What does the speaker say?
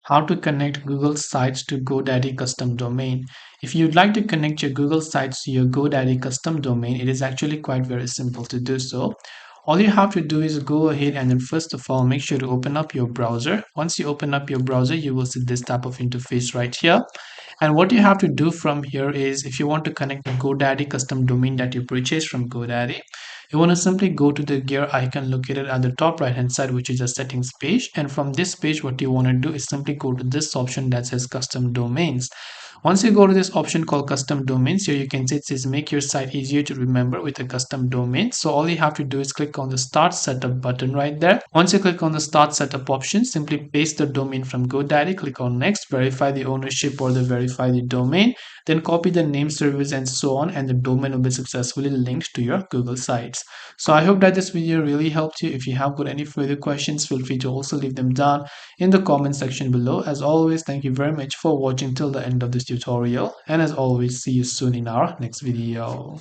how to connect Google Sites to GoDaddy custom domain. If you'd like to connect your Google Sites to your GoDaddy custom domain, it is actually quite very simple to do so. All you have to do is go ahead and then first of all make sure to open up your browser. Once you open up your browser, you will see this type of interface right here. And what you have to do from here is, if you want to connect a GoDaddy custom domain that you purchased from GoDaddy, you want to simply go to the gear icon located at the top right hand side, which is a settings page. And from this page, what you want to do is simply go to this option that says custom domains. Once you go to this option called custom domains, here you can see it says make your site easier to remember with a custom domain. So all you have to do is click on the start setup button right there. Once you click on the start setup option, simply paste the domain from GoDaddy, click on next, verify the ownership or the verify the domain, then copy the name, service and so on, and the domain will be successfully linked to your Google Sites. So I hope that this video really helped you. If you have got any further questions, feel free to also leave them down in the comment section below. As always, thank you very much for watching till the end of this tutorial, and as always, see you soon in our next video.